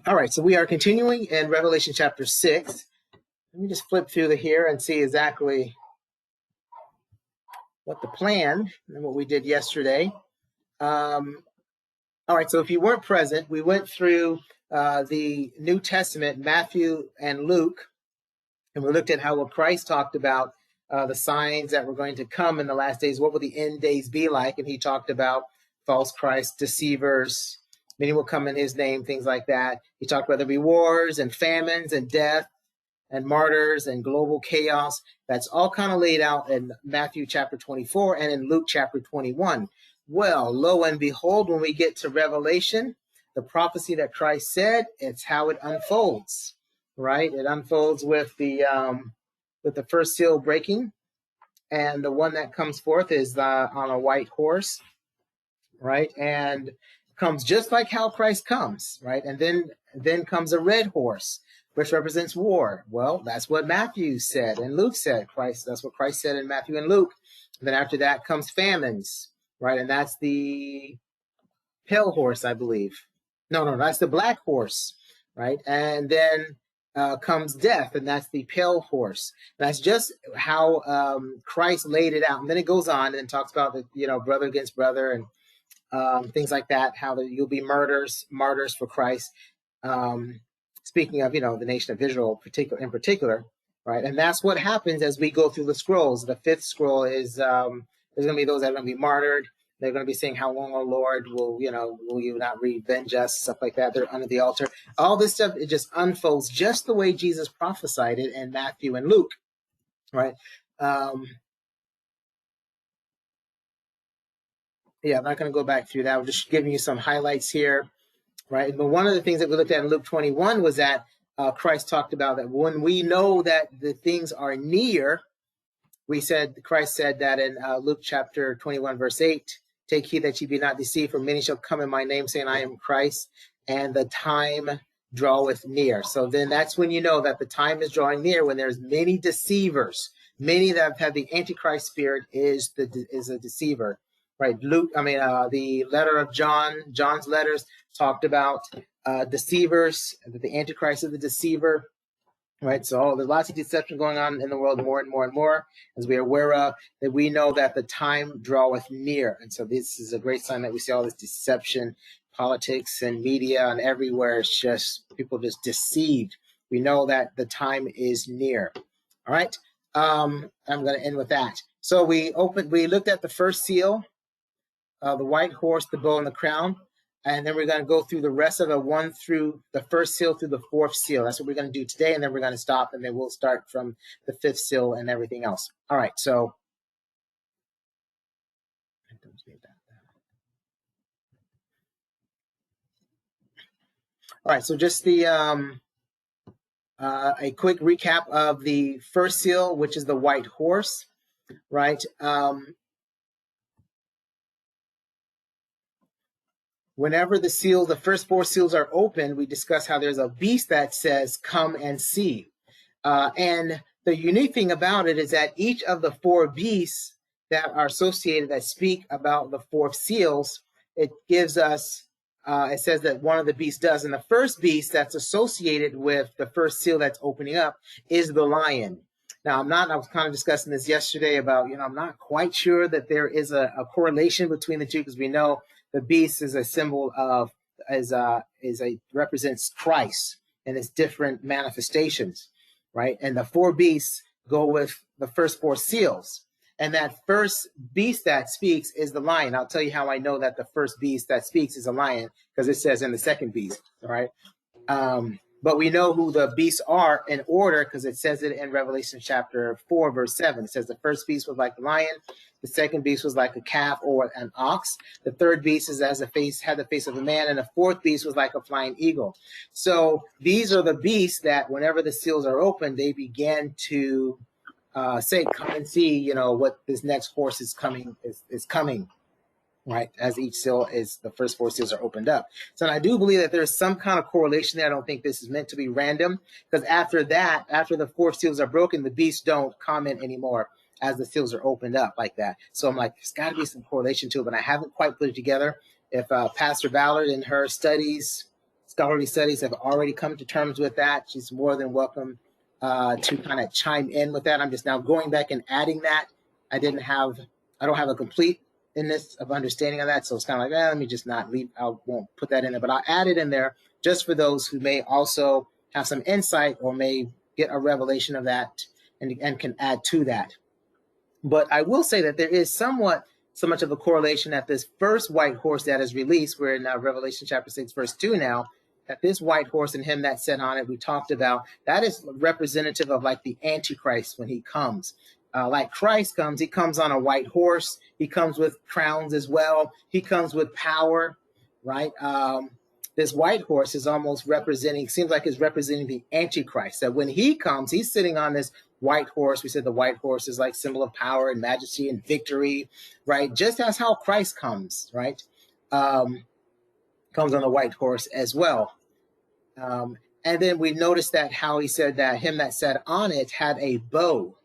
All right, so we are continuing in Revelation chapter 6. Let me just flip through here and see exactly what the plan and what we did yesterday. All right, so if you weren't present, we went through the New Testament, Matthew and Luke, and we looked at how what Christ talked about the signs that were going to come in the last days. What will the end days be like? And he talked about false Christ, deceivers. Many will come in his name, things like that. He talked about there'll be wars and famines and death and martyrs and global chaos. That's all kind of laid out in Matthew chapter 24 and in Luke chapter 21. Well, lo and behold, when we get to Revelation, the prophecy that Christ said, it's how it unfolds, right? It unfolds with the first seal breaking, and the one that comes forth is on a white horse, right? And comes just like how Christ comes, right? And then comes a red horse, which represents war. Well, that's what Matthew said and Luke said. That's what Christ said in Matthew and Luke. And then after that comes famines, right? And that's the pale horse, I believe. No, that's the black horse, right? And then comes death, and that's the pale horse. That's just how Christ laid it out. And then it goes on and talks about the brother against brother and things like that, how you'll be martyrs for Christ. Speaking of, the nation of Israel in particular, right? And that's what happens as we go through the scrolls. The fifth scroll is there's going to be those that are going to be martyred. They're going to be saying, "How long, O Lord, will you not revenge us?" Stuff like that. They're under the altar. All this stuff, it just unfolds just the way Jesus prophesied it in Matthew and Luke, right? I'm not going to go back through that. I'm just giving you some highlights here, right? But one of the things that we looked at in Luke 21 was that Christ talked about that when we know that the things are near, Christ said that in Luke chapter 21, verse 8, "Take heed that ye be not deceived, for many shall come in my name, saying, I am Christ, and the time draweth near." So then that's when you know that the time is drawing near, when there's many deceivers. Many that have the Antichrist spirit is a deceiver. Right, the letter of John's letters talked about deceivers, that the Antichrist is the deceiver, right? So there's lots of deception going on in the world, more and more and more, as we are aware of, that we know that the time draweth near. And so this is a great sign that we see all this deception, politics and media and everywhere. It's just people just deceived. We know that the time is near. All right, I'm going to end with that. So we looked at the first seal, the white horse, the bow, and the crown. And then we're going to go through the rest of the first seal through the fourth seal. That's what we're going to do today. And then we're going to stop, and then we'll start from the fifth seal and everything else. All right. So just a quick recap of the first seal, which is the white horse, right? Whenever the first four seals are open, we discuss how there's a beast that says, "Come and see." And the unique thing about it is that each of the four beasts that are associated, that speak about the four seals, it gives us, it says that one of the beasts does. And the first beast that's associated with the first seal that's opening up is the lion. Now, I was kind of discussing this yesterday about, I'm not quite sure that there is a correlation between the two, because we know the beast is a symbol of, represents Christ and its different manifestations, right? And the four beasts go with the first four seals. And that first beast that speaks is the lion. I'll tell you how I know that the first beast that speaks is a lion, because it says in the second beast, all right? But we know who the beasts are in order, because it says it in Revelation chapter 4, verse 7. It says the first beast was like a lion. The second beast was like a calf or an ox. The third beast had the face of a man. And the fourth beast was like a flying eagle. So these are the beasts that whenever the seals are open, they began to say, "Come and see, what this next horse is coming, right? As each seal the first four seals are opened up. So I do believe that there's some kind of correlation there. I don't think this is meant to be random, because after the four seals are broken, the beasts don't comment anymore as the seals are opened up like that. So I'm like, there's got to be some correlation to it, but I haven't quite put it together. If Pastor Ballard in her studies scholarly studies have already come to terms with that. She's more than welcome to kind of chime in with that. I'm just now going back and adding that. I don't have a complete in this of understanding of that, so it's kind of like, let me just not leave. I won't put that in there, but I'll add it in there just for those who may also have some insight or may get a revelation of that and can add to that. But I will say that there is somewhat so much of a correlation that this first white horse that is released, we're in Revelation chapter 6, verse 2 now, that this white horse and him that sat on it, we talked about, that is representative of like the Antichrist when he comes. Like Christ comes, he comes on a white horse. He comes with crowns as well. He comes with power, right? This white horse is almost seems like it's representing the Antichrist. That when he comes, he's sitting on this white horse. We said the white horse is like symbol of power and majesty and victory, right? Just as how Christ comes, right? Comes on the white horse as well. And then we noticed that how he said that him that sat on it had a bow,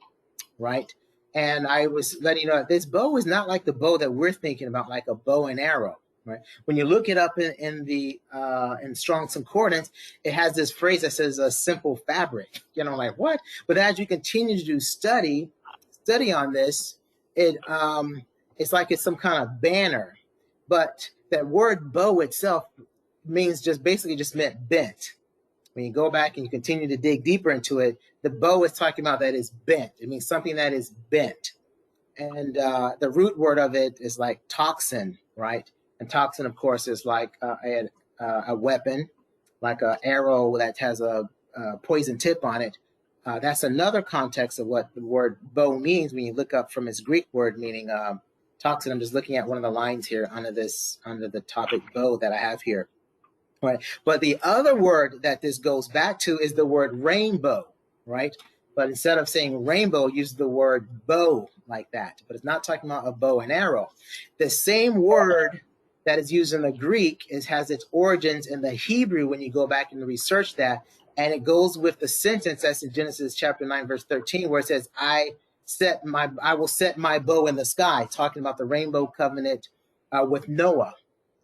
right? And I was letting you know that this bow is not like the bow that we're thinking about, like a bow and arrow, right? When you look it up in Strong's Concordance, it has this phrase that says a simple fabric. Like what? But as you continue to do study on this, it's like it's some kind of banner. But that word bow itself means just meant bent. When you go back and you continue to dig deeper into it, the bow is talking about that is bent. It means something that is bent. And the root word of it is like toxin, right? And toxin, of course, is like a weapon, like an arrow that has a poison tip on it. That's another context of what the word bow means when you look up from its Greek word meaning toxin. I'm just looking at one of the lines here under the topic bow that I have here. Right. But the other word that this goes back to is the word rainbow, right? But instead of saying rainbow, use the word bow like that. But it's not talking about a bow and arrow. The same word that is used in the Greek has its origins in the Hebrew when you go back and research that. And it goes with the sentence that's in Genesis chapter 9, verse 13, where it says, I will set my bow in the sky, talking about the rainbow covenant with Noah.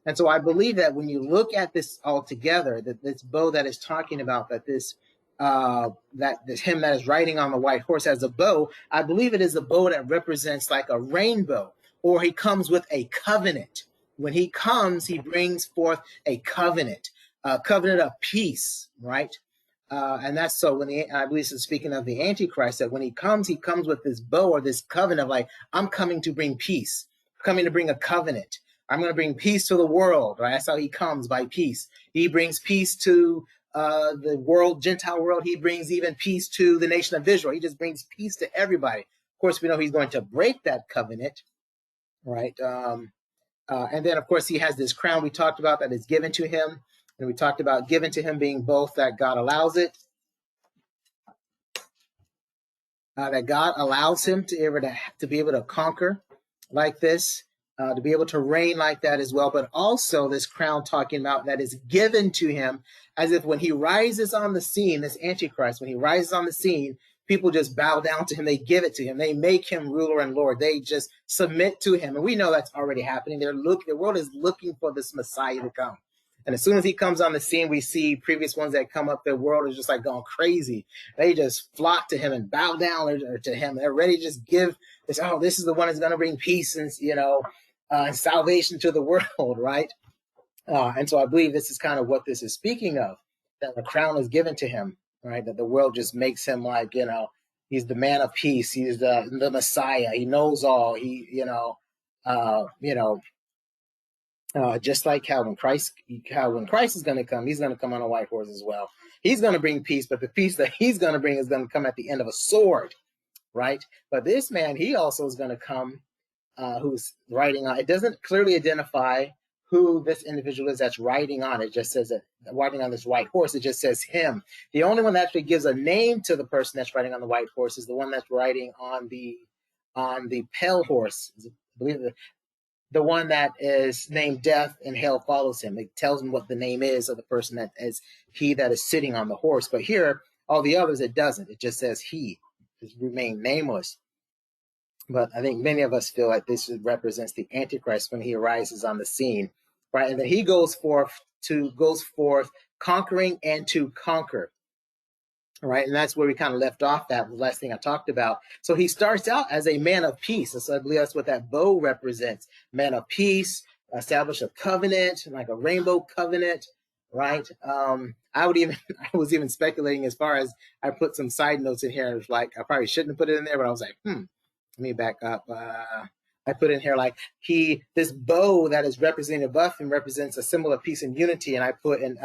And so I believe that when you look at this all together, that this bow that is talking about, that him that is riding on the white horse has a bow, I believe it is a bow that represents like a rainbow, or he comes with a covenant. When he comes, he brings forth a covenant of peace, right? And that's so I believe this is speaking of the Antichrist, that when he comes with this bow or this covenant of like, I'm coming to bring peace, I'm coming to bring a covenant. I'm going to bring peace to the world, right? That's how he comes, by peace. He brings peace to the world, Gentile world. He brings even peace to the nation of Israel. He just brings peace to everybody. Of course, we know he's going to break that covenant, right? And then, of course, he has this crown we talked about that is given to him. And we talked about given to him being both that God allows it, that God allows him to be able to conquer like this, to be able to reign like that as well, but also this crown talking about that is given to him, as if when he rises on the scene, this Antichrist, when he rises on the scene, people just bow down to him. They give it to him. They make him ruler and Lord. They just submit to him. And we know that's already happening. The world is looking for this Messiah to come. And as soon as he comes on the scene, we see previous ones that come up, the world is just like going crazy. They just flock to him and bow down to him. They're ready to just give this, this is the one that's going to bring peace and, salvation to the world, right? And so I believe this is kind of what this is speaking of, that the crown is given to him, right? That the world just makes him like, he's the man of peace. He's the Messiah. He knows all. Just like how when Christ is going to come, he's going to come on a white horse as well. He's going to bring peace, but the peace that he's going to bring is going to come at the end of a sword, right? But this man, he also is going to come, who's riding on. It doesn't clearly identify who this individual is that's riding on. It just says that riding on this white horse. It just says him. The only one that actually gives a name to the person that's riding on the white horse is the one that's riding on the pale horse. I believe the one that is named Death and Hell follows him. It tells him what the name is of the person that is he that is sitting on the horse. But here, all the others, it doesn't. It just says he. Just remain nameless. But I think many of us feel like this represents the Antichrist when he arises on the scene. right? And then he goes forth conquering and to conquer. All right, and that's where we kind of left off. That was the last thing I talked about. So he starts out as a man of peace. So I believe that's what that bow represents. Man of peace, establish a covenant, like a rainbow covenant, right? I was even speculating as far as I put some side notes in here. Like I probably shouldn't have put it in there, but I was like, let me back up. I put in here like this bow that is representing above him represents a symbol of peace and unity. And I put in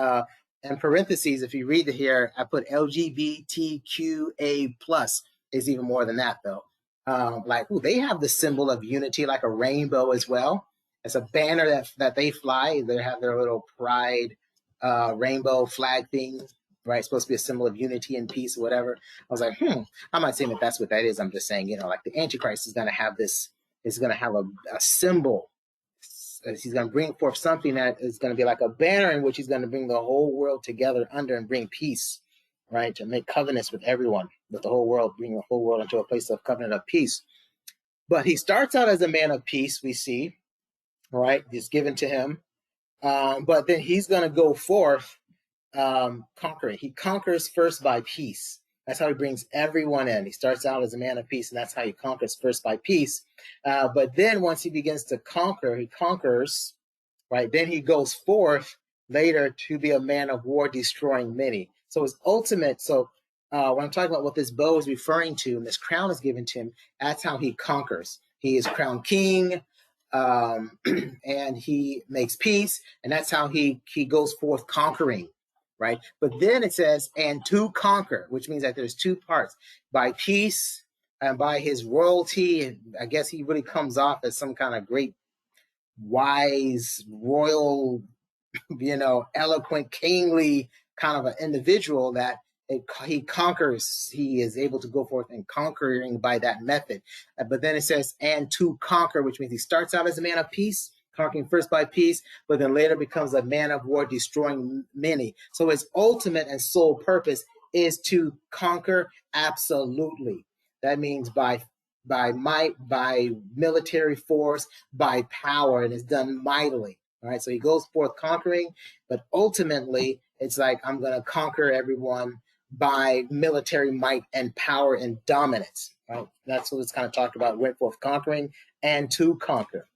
parentheses, if you read it here, I put LGBTQA plus is even more than that though. They have the symbol of unity, like a rainbow as well. It's a banner that they fly. They have their little pride rainbow flag thing, right? It's supposed to be a symbol of unity and peace or whatever. I was like, I'm not saying that that's what that is. I'm just saying, like the Antichrist is going to have this, is going to have a symbol. He's going to bring forth something that is going to be like a banner in which he's going to bring the whole world together under and bring peace, right? To make covenants with everyone, with the whole world, bring the whole world into a place of covenant of peace. But he starts out as a man of peace, we see, right? He's given to him. But then he's going to go forth conquering. He conquers first by peace. That's how he brings everyone in. He starts out as a man of peace, and that's how he conquers first by peace. But then once he begins to conquer, he conquers, right? Then he goes forth later to be a man of war, destroying many. So his ultimate, when I'm talking about what this bow is referring to, and this crown is given to him, that's how he conquers. He is crowned king, and he makes peace, and that's how he goes forth conquering. Right. But then it says, and to conquer, which means that there's two parts, by peace and by his royalty. And I guess he really comes off as some kind of great, wise, royal, eloquent, kingly kind of an individual that he conquers. He is able to go forth and conquering by that method. But then it says, and to conquer, which means he starts out as a man of peace, conquering first by peace, but then later becomes a man of war, destroying many. So his ultimate and sole purpose is to conquer absolutely. That means by might, by military force, by power, and it's done mightily. All right, so he goes forth conquering, but ultimately it's like, I'm going to conquer everyone by military might and power and dominance. Right, that's what it's kind of talked about. Went forth conquering and to conquer.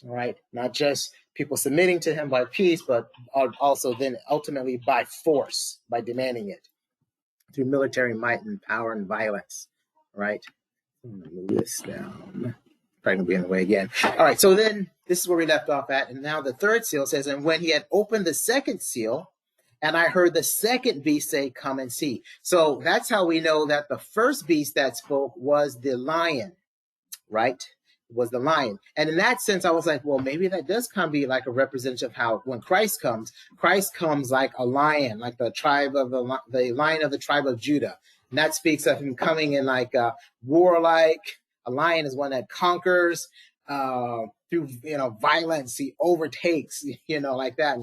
All right, not just people submitting to him by peace, but also then ultimately by force, by demanding it through military might and power and violence. Right, I'm gonna move this down. Probably gonna be in the way again. All right, so then this is where we left off at, and now the third seal says, and when he had opened the second seal, and I heard the second beast say, come and see. So that's how we know that the first beast that spoke was the lion, right? Was the lion. And in that sense, I was like, well, maybe that does kind of be like a representative of how when Christ comes like a lion, like the lion of the tribe of Judah. And that speaks of him coming in like a warlike. A lion is one that conquers through violence. He overtakes, like that.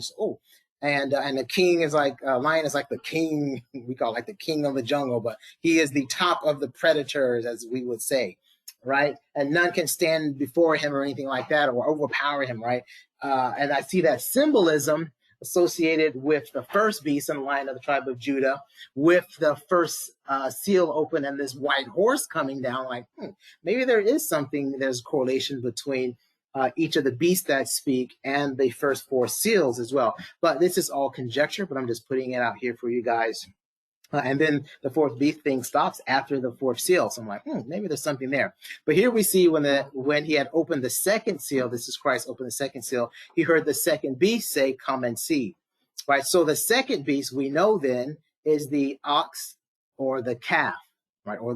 And and the king is like lion is like the king. We call it like the king of the jungle, but he is the top of the predators, as we would say. Right, and none can stand before him or anything like that, or overpower him. Right, and I see that symbolism associated with the first beast in the line of the tribe of Judah, with the first seal open and this white horse coming down. Like maybe there is something. There's correlation between each of the beasts that speak and the first four seals as well. But this is all conjecture. But I'm just putting it out here for you guys. And then the fourth beast thing stops after the fourth seal. So I'm like, maybe there's something there. But here we see when he had opened the second seal, this is Christ opened the second seal, he heard the second beast say, come and see. Right. So the second beast we know then is the ox or the calf, right? Or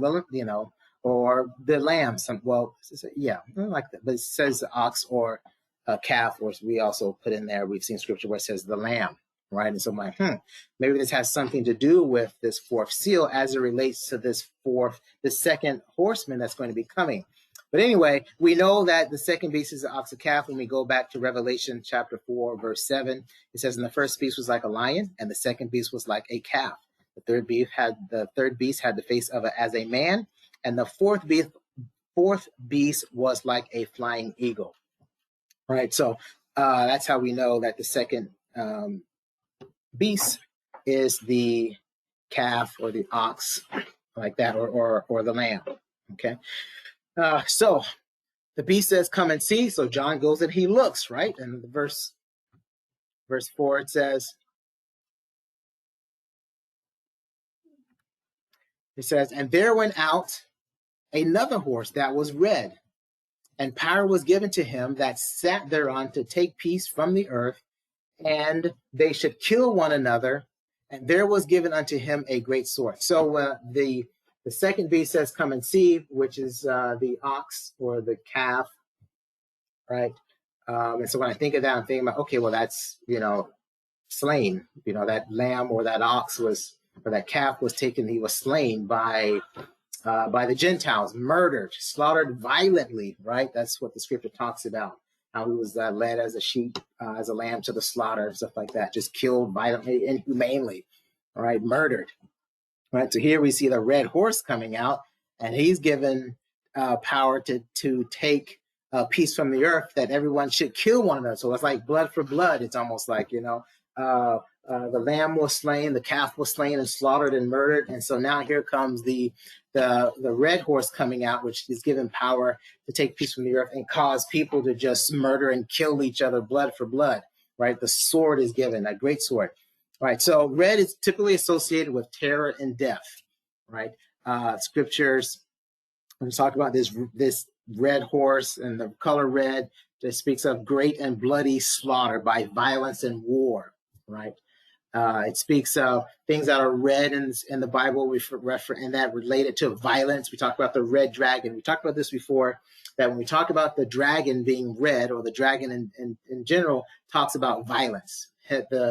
or the lamb. Like that. But it says the ox or a calf, or we also put in there, we've seen scripture where it says the lamb. Right. And so I'm like, maybe this has something to do with this fourth seal as it relates to the second horseman that's going to be coming. But anyway, we know that the second beast is the ox or calf. When we go back to Revelation chapter 4, verse 7, it says, and the first beast was like a lion, and the second beast was like a calf. The third beast had the face of as a man, and the fourth beast was like a flying eagle. Right. So That's how we know that the second beast is the calf or the ox, like that, or the lamb. Okay. So the beast says, "Come and see." So John goes and he looks, right? And the verse 4, it says, "And there went out another horse that was red, and power was given to him that sat thereon to take peace from the earth, and they should kill one another. And there was given unto him a great sword." So the second beast says, "Come and see," which is the ox or the calf, right? And so when I think of that, I'm thinking about, okay, well, that's, slain. That lamb or that ox or that calf was taken. He was slain by the Gentiles, murdered, slaughtered violently, right? That's what the scripture talks about. How he was led as a sheep, as a lamb to the slaughter, stuff like that, just killed violently, inhumanely, all right, murdered. All right, so here we see the red horse coming out, and he's given power to take peace from the earth, that everyone should kill one another. So it's like blood for blood. It's almost like, the lamb was slain, the calf was slain and slaughtered and murdered. And so now here comes the red horse coming out, which is given power to take peace from the earth and cause people to just murder and kill each other, blood for blood, right? The sword is given, a great sword. Right, so red is typically associated with terror and death, right? Scriptures, when we talk about this red horse and the color red, that speaks of great and bloody slaughter by violence and war, right? It speaks of things that are red in the Bible, and that related to violence. We talk about the red dragon. We talked about this before, that when we talk about the dragon being red, or the dragon in general, talks about violence.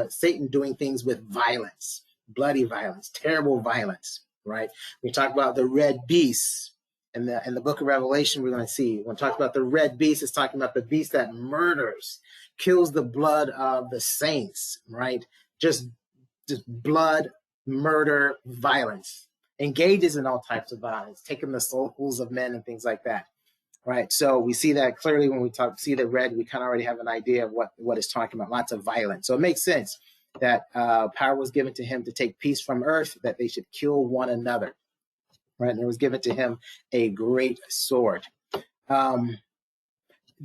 Satan doing things with violence, bloody violence, terrible violence, right? We talk about the red beast in the book of Revelation. We're going to see, when we talk about the red beast, it's talking about the beast that murders, kills the blood of the saints, right? Just blood, murder, violence, engages in all types of violence, taking the souls of men and things like that. Right, so we see that clearly when we see the red. We kind of already have an idea of what it's talking about. Lots of violence. So it makes sense that power was given to him to take peace from earth, that they should kill one another. Right, and it was given to him a great sword. The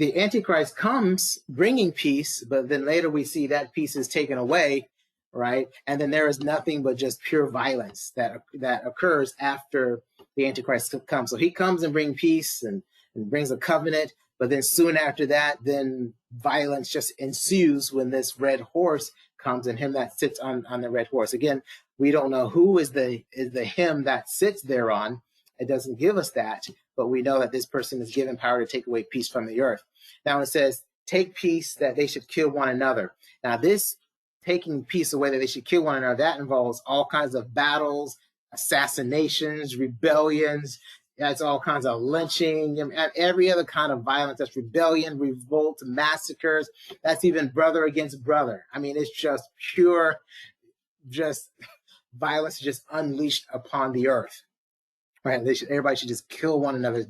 Antichrist comes bringing peace, but then later we see that peace is taken away, right? And then there is nothing but just pure violence that occurs after the Antichrist comes. So he comes and brings peace and brings a covenant, but then soon after that, then violence just ensues when this red horse comes, and him that sits on the red horse. Again, we don't know who is the him that sits thereon. It doesn't give us that, but we know that this person is given power to take away peace from the earth. Now it says, take peace, that they should kill one another. Now this taking peace away, that they should kill one another, that involves all kinds of battles, assassinations, rebellions. That's all kinds of lynching, every other kind of violence. That's rebellion, revolt, massacres. That's even brother against brother. I mean, it's just pure, just violence just unleashed upon the earth. Right? Everybody should just kill one another.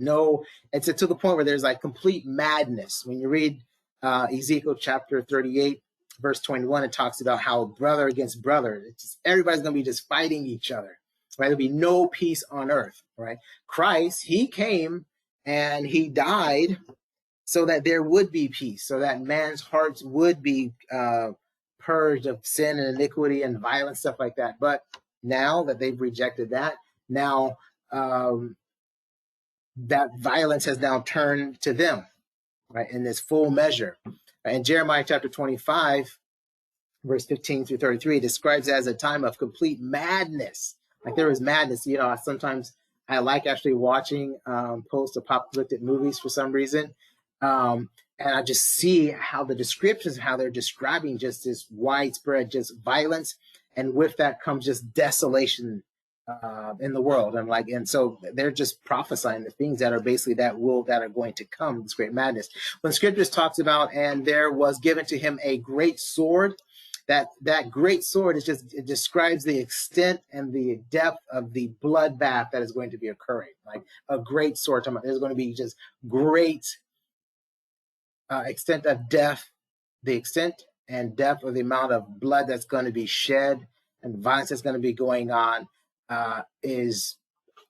It's to the point where there's like complete madness. When you read Ezekiel chapter 38, verse 21, it talks about how brother against brother. Everybody's going to be just fighting each other. Right? There'll be no peace on earth, right? Christ, he came and he died so that there would be peace, so that man's hearts would be purged of sin and iniquity and violence, stuff like that. But now that they've rejected that, now that violence has now turned to them, right, in this full measure. In Jeremiah chapter 25, verse 15 through 33, describes it as a time of complete madness. Like there was madness. Sometimes I like actually watching post-apocalyptic movies for some reason. And I just see how the descriptions, how they're describing just this widespread just violence. And with that comes just desolation in the world. And so they're just prophesying the things that are basically that are going to come, this great madness. When scriptures talks about, and there was given to him a great sword, that great sword it describes the extent and the depth of the bloodbath that is going to be occurring. Like a great sword, there's going to be just great extent of death the extent and depth of the amount of blood that's going to be shed and violence that's going to be going on is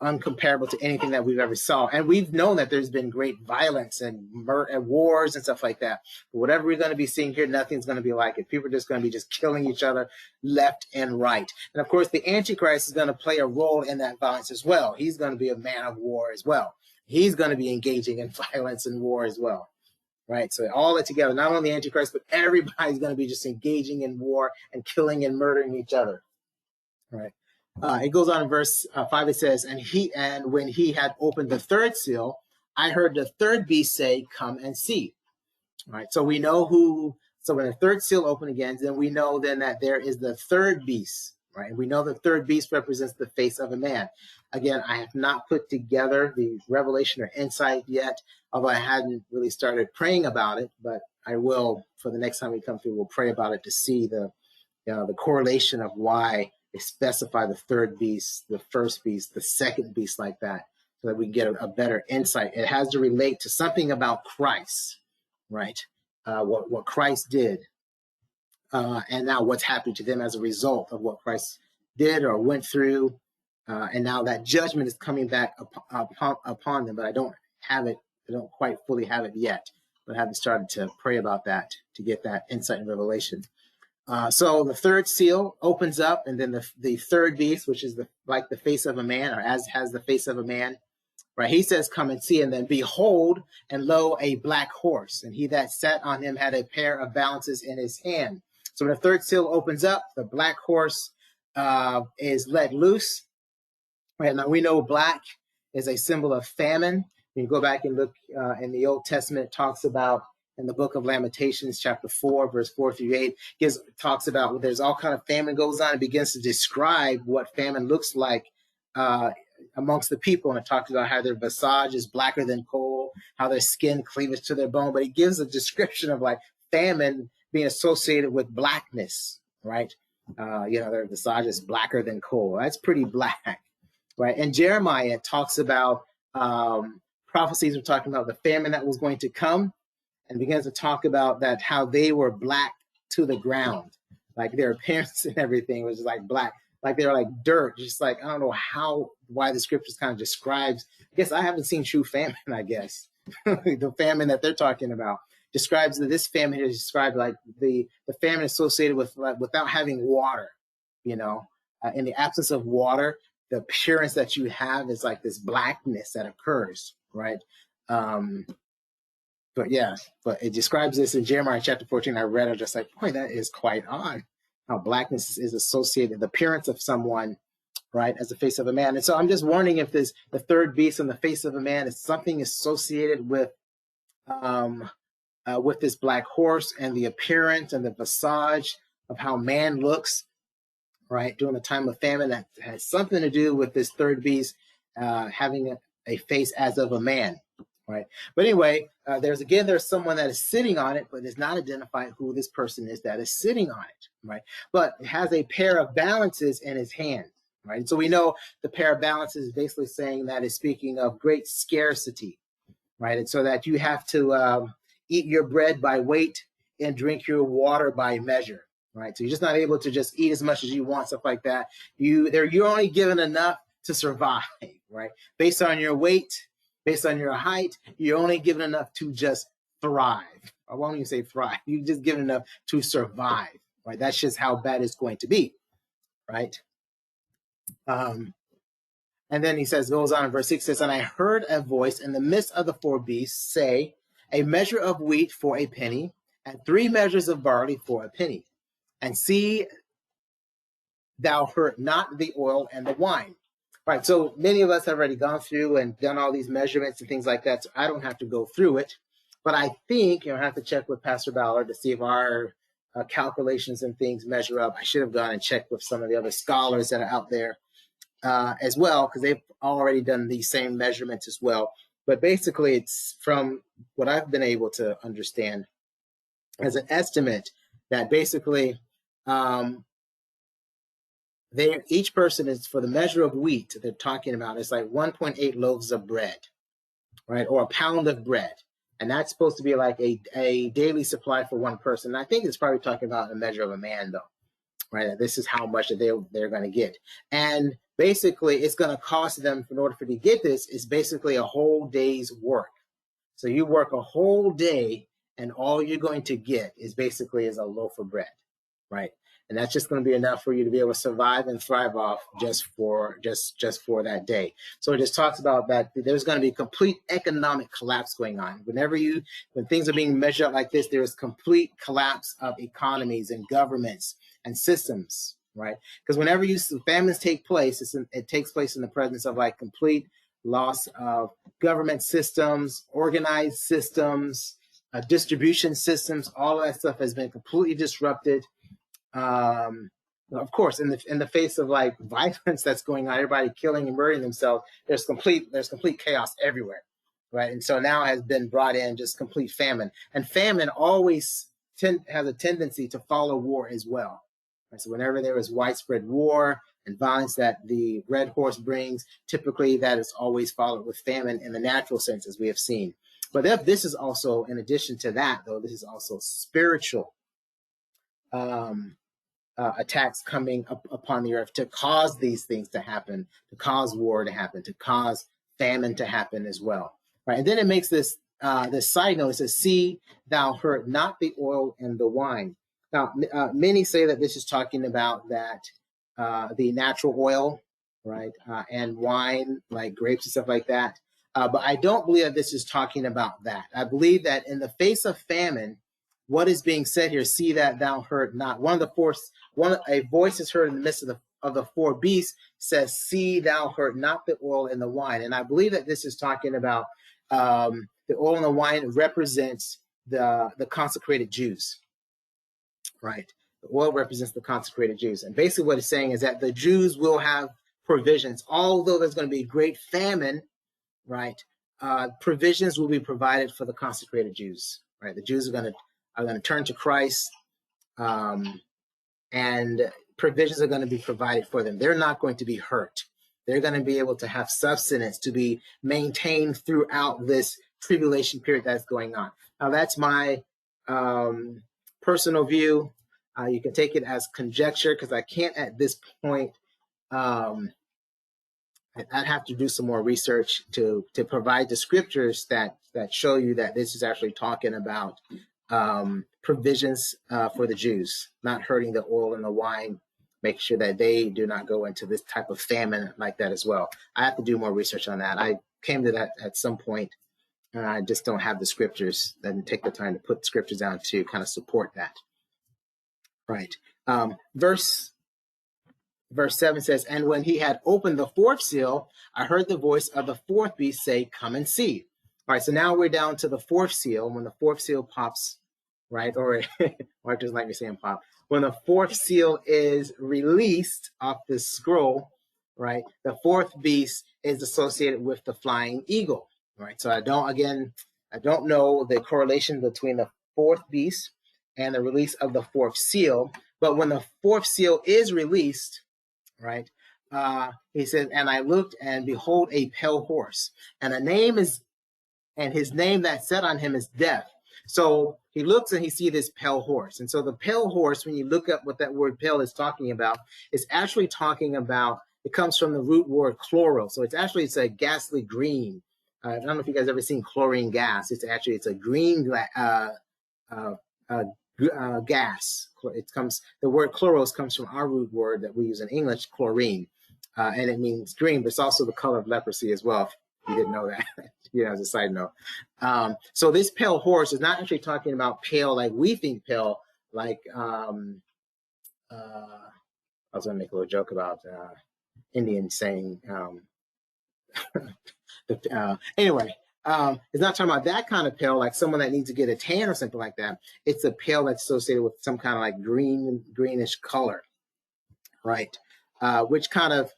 uncomparable to anything that we've ever saw. And we've known that there's been great violence and wars and stuff like that. But whatever we're going to be seeing here, nothing's going to be like it. People are just going to be just killing each other left and right. And of course, the Antichrist is going to play a role in that violence as well. He's going to be a man of war as well. He's going to be engaging in violence and war as well. Right, so all that together, not only the Antichrist, but everybody's going to be just engaging in war and killing and murdering each other. Right. It goes on in verse 5. It says, and when he had opened the third seal, I heard the third beast say, "Come and see." All right. So we know who. So when the third seal opened again, then we know then that there is the third beast. Right. And we know the third beast represents the face of a man. Again, I have not put together the revelation or insight yet, although I hadn't really started praying about it, but I will for the next time we come through. We'll pray about it to see the correlation of why they specify the third beast, the first beast, the second beast like that, so that we get a better insight. It has to relate to something about Christ, right? What Christ did, and now what's happening to them as a result of what Christ did or went through. And now that judgment is coming back upon them, but I don't have it. I don't quite fully have it yet, but I haven't started to pray about that to get that insight and revelation. So the third seal opens up, and then the third beast, which is like the face of a man, or as has the face of a man, right? He says, "Come and see," and then behold, and lo, a black horse, and he that sat on him had a pair of balances in his hand. So when the third seal opens up, the black horse is let loose. Right now, we know black is a symbol of famine. When you go back and look in the Old Testament, it talks about in the book of Lamentations, chapter 4, verse 4 through 8, talks about there's all kind of famine goes on. It begins to describe what famine looks like amongst the people. And it talks about how their visage is blacker than coal, how their skin cleaves to their bone. But it gives a description of like famine being associated with blackness, right? Their visage is blacker than coal. That's pretty black. Right, and Jeremiah talks about prophecies. We're talking about the famine that was going to come, and begins to talk about that how they were black to the ground, like their appearance and everything was like black, like they were like dirt. Just like I don't know why the scriptures kind of describes. I guess I haven't seen true famine. I guess the famine that they're talking about describes that this famine is described like the famine associated with like, without having water. In the absence of water, the appearance that you have is like this blackness that occurs, right? But it describes this in Jeremiah chapter 14. I read it, just like, boy, that is quite odd. How blackness is associated, the appearance of someone, right, as the face of a man. And so I'm just wondering if the third beast on the face of a man is something associated with this black horse and the appearance and the visage of how man looks, right, during the time of famine, that has something to do with this third beast having a face as of a man, right? But anyway, there's someone that is sitting on it, but it's not identified who this person is that is sitting on it, right? But it has a pair of balances in his hand, right? And so we know the pair of balances is basically saying that it's speaking of great scarcity, right? And so that you have to eat your bread by weight and drink your water by measure. Right, so you're just not able to just eat as much as you want, stuff like that. You're only given enough to survive, right? Based on your weight, based on your height, you're only given enough to just thrive. I won't even say thrive. You're just given enough to survive, right? That's just how bad it's going to be, right? And then he goes on in verse 6, says, "And I heard a voice in the midst of the four beasts say, a measure of wheat for a penny, and 3 measures of barley for a penny. And see, thou hurt not the oil and the wine." Right, so many of us have already gone through and done all these measurements and things like that, so I don't have to go through it. But I think I have to check with Pastor Ballard to see if our calculations and things measure up. I should have gone and checked with some of the other scholars that are out there as well, because they've already done these same measurements as well. But basically, it's from what I've been able to understand as an estimate that basically each person is, for the measure of wheat they're talking about, it's like 1.8 loaves of bread, right, or a pound of bread. And that's supposed to be like a daily supply for one person. And I think it's probably talking about a measure of a man, though, right? This is how much that they're going to get. And basically, it's going to cost them, in order for to get this, is basically a whole day's work. So you work a whole day, and all you're going to get is basically a loaf of bread, right? And that's just going to be enough for you to be able to survive and thrive off just for that day. So it just talks about that there's going to be complete economic collapse going on. When things are being measured up like this, there is complete collapse of economies and governments and systems, right? Because whenever famines take place, it takes place in the presence of like complete loss of government systems, organized systems, distribution systems. All of that stuff has been completely disrupted. Of course, in the face of like violence that's going on, everybody killing and murdering themselves, there's complete chaos everywhere, right? And so now has been brought in just complete famine, and famine always has a tendency to follow war as well. Right? So whenever there is widespread war and violence that the red horse brings, typically that is always followed with famine in the natural sense, as we have seen. But this is also, in addition to that, though, this is also spiritual attacks coming upon the earth to cause these things to happen, to cause war to happen, to cause famine to happen as well, right? And then it makes this side note. It says, "See thou hurt not the oil and the wine." Now, many say that this is talking about that the natural oil, right, and wine, like grapes and stuff like that. But I don't believe that this is talking about that. I believe that in the face of famine, what is being said here, "See that thou hurt not." A voice is heard in the midst of the four beasts, says, "See thou hurt not the oil and the wine." And I believe that this is talking about the oil and the wine represents the consecrated Jews, right? The oil represents the consecrated Jews. And basically what it's saying is that the Jews will have provisions. Although there's going to be great famine, right? Provisions will be provided for the consecrated Jews, right? The Jews are going to turn to Christ, and provisions are going to be provided for them. They're not going to be hurt. They're going to be able to have sustenance to be maintained throughout this tribulation period that's going on. Now, that's my personal view. You can take it as conjecture, because I can't at this point. I'd have to do some more research to provide the scriptures that show you that this is actually talking about provisions for the Jews, not hurting the oil and the wine, make sure that they do not go into this type of famine like that as well. I have to do more research on that. I came to that at some point, and I just don't have the scriptures. I didn't take the time to put scriptures down to kind of support that. Right. Verse 7 says, "And when he had opened the fourth seal, I heard the voice of the fourth beast say, 'Come and see.'" All right, so now we're down to the fourth seal. When the fourth seal pops, right, or Mark doesn't like me saying pop. When the fourth seal is released off this scroll, right, the fourth beast is associated with the flying eagle, right? So I don't know the correlation between the fourth beast and the release of the fourth seal. But when the fourth seal is released, right, he says, "And I looked, and behold, a pale horse, and his name that sat on him is Death." So he looks and he sees this pale horse. And so the pale horse, when you look up what that word pale is talking about, is actually talking about, it comes from the root word chloral. So it's a ghastly green. I don't know if you guys ever seen chlorine gas. It's a green gas. The word chloros comes from our root word that we use in English, chlorine, and it means green, but it's also the color of leprosy as well. If you didn't know that, as a side note. So this pale horse is not actually talking about pale like we think pale, like I was going to make a little joke about Indians saying. Anyway. It's not talking about that kind of pale, like someone that needs to get a tan or something like that. It's a pale that's associated with some kind of like greenish color, right? Which kind of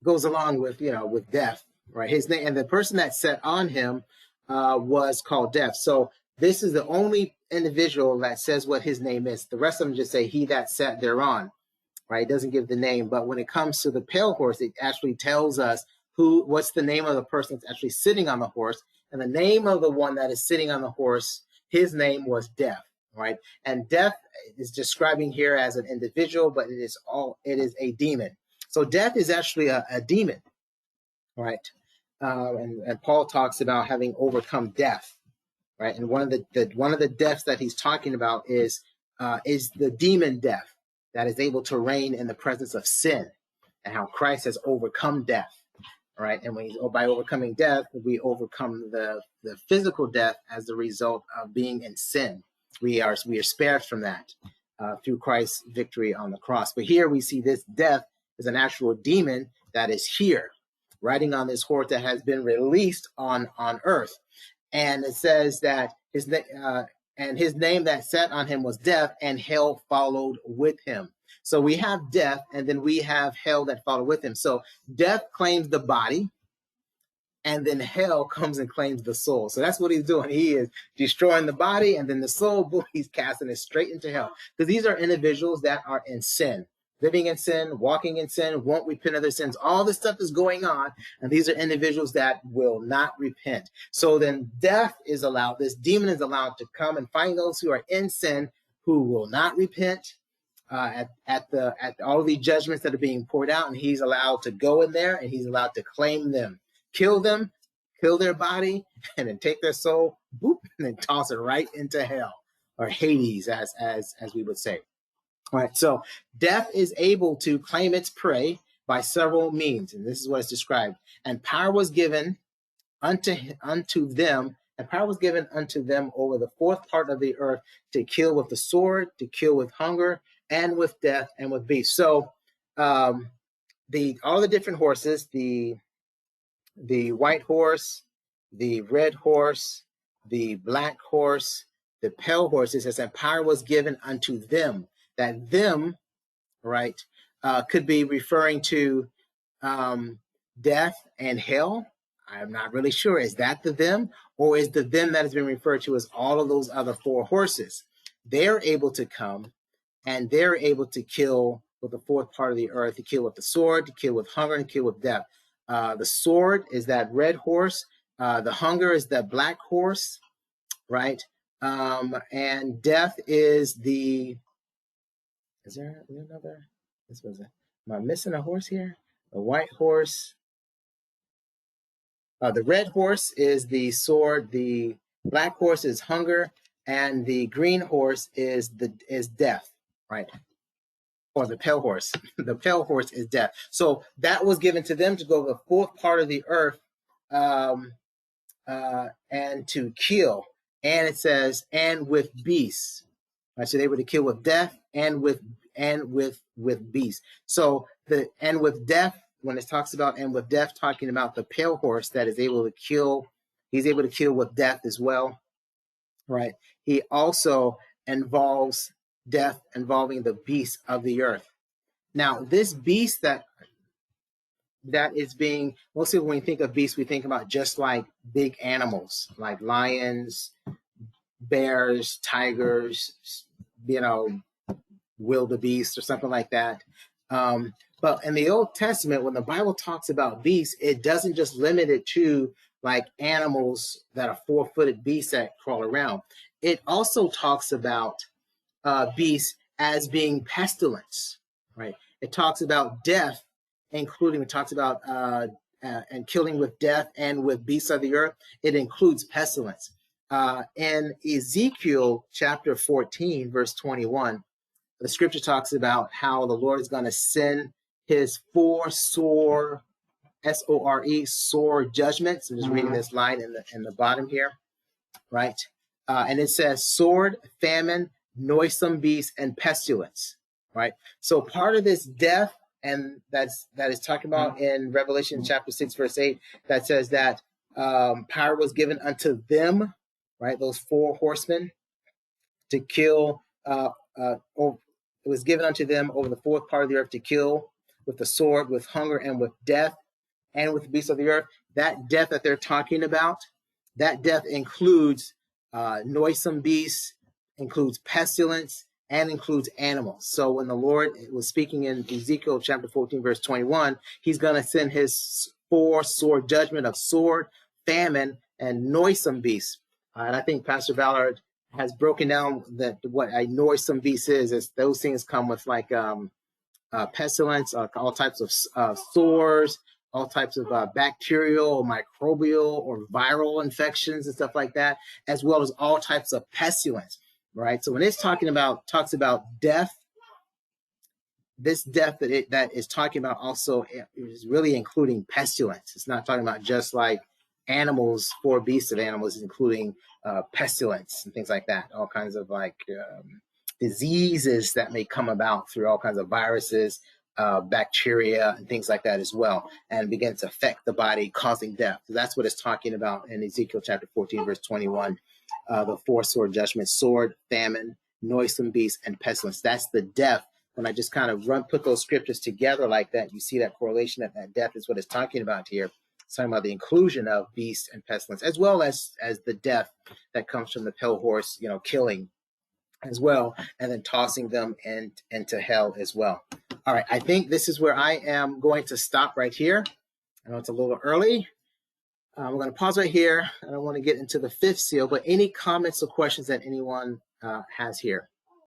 goes along with, with death, right? His name, and the person that sat on him was called Death. So this is the only individual that says what his name is. The rest of them just say, "He that sat thereon." Right? It doesn't give the name, but when it comes to the pale horse, it actually tells us what's the name of the person that's actually sitting on the horse. And the name of the one that is sitting on the horse, his name was Death, right? And Death is describing here as an individual, but it is a demon. So Death is actually a demon, right? And Paul talks about having overcome death, right? And one of the deaths that he's talking about is the demon death that is able to reign in the presence of sin, and how Christ has overcome death, right? And by overcoming death, we overcome the physical death as the result of being in sin. We are spared from that through Christ's victory on the cross. But here we see this death is an actual demon that is here, riding on this horse that has been released on earth. And it says that his name that sat on him was Death, and hell followed with him. So we have death, and then we have hell that followed with him. So death claims the body, and then hell comes and claims the soul. So that's what he's doing. He is destroying the body, and then the soul, boy, he's casting it straight into hell. Because these are individuals that are in sin, living in sin, walking in sin, won't repent of their sins. All this stuff is going on, and these are individuals that will not repent. So then death is allowed, this demon is allowed to come and find those who are in sin, who will not repent, at all of these judgments that are being poured out, and he's allowed to go in there, and he's allowed to claim them, kill their body, and then take their soul, boop, and then toss it right into hell, or Hades, as we would say. All right, so death is able to claim its prey by several means, and this is what is described. And power was given unto them. And power was given unto them over the fourth part of the earth, to kill with the sword, to kill with hunger, and with death, and with beasts. So all the different horses, the white horse, the red horse, the black horse, the pale horse, it says, and power was given unto them. That them, right, could be referring to death and hell. I'm not really sure. Is that the them, or is the them that has been referred to as all of those other four horses? They're able to come, and they're able to kill with the fourth part of the earth, to kill with the sword, to kill with hunger, and kill with death. The sword is that red horse. The hunger is that black horse, right? And death is the... Is there another? This was am I missing a horse here? The white horse. The red horse is the sword. The black horse is hunger, and the green horse is death, right? Or the pale horse. The pale horse is death. So that was given to them to go to the fourth part of the earth, and to kill. And it says, and with beasts. Right, so they were to kill with death and with beasts. So and with death, when it talks about and with death, talking about the pale horse that is able to kill, he's able to kill with death as well, right? He also involves death involving the beasts of the earth. Now, this beast that is being, mostly when we think of beasts, we think about just like big animals, like lions, bears, tigers, wildebeest or something like that. But in the Old Testament, when the Bible talks about beasts, it doesn't just limit it to like animals that are four-footed beasts that crawl around. It also talks about beasts as being pestilence, right? It talks about death, including, it talks about and killing with death and with beasts of the earth. It includes pestilence. In Ezekiel chapter 14, verse 21, the scripture talks about how the Lord is going to send his four sore, S-O-R-E, sore judgments. I'm just reading this line in the bottom here, right? And it says sword, famine, noisome beast, and pestilence, right? So part of this death, and that is talking about in Revelation chapter 6, verse 8, that says that power was given unto them, right? Those four horsemen to kill, it was given unto them over the fourth part of the earth to kill with the sword, with hunger, and with death, and with the beasts of the earth. That death that they're talking about, that death includes noisome beasts, includes pestilence, and includes animals. So when the Lord was speaking in Ezekiel chapter 14, verse 21, he's going to send his four-sword judgment of sword, famine, and noisome beasts. And I think Pastor Ballard has broken down that what a noisome beast is those things come with like pestilence, all types of sores, all types of bacterial, microbial, or viral infections and stuff like that, as well as all types of pestilence, right? So when it's talks about death, this death that is talking about also is really including pestilence. It's not talking about just like animals, four beasts of animals, including pestilence and things like that, all kinds of like diseases that may come about through all kinds of viruses, bacteria, and things like that as well, and begin to affect the body, causing death. So that's what it's talking about in Ezekiel chapter 14, verse 21, the four-sword judgment, sword, famine, noisome beast, and pestilence. That's the death. When I just kind of put those scriptures together like that, you see that correlation, that death is what it's talking about here. It's talking about the inclusion of beast and pestilence, as well as the death that comes from the pale horse, killing as well, and then tossing them into hell as well. All right, I think this is where I am going to stop right here. I know it's a little early. We're going to pause right here. I don't want to get into the fifth seal, but any comments or questions that anyone has here?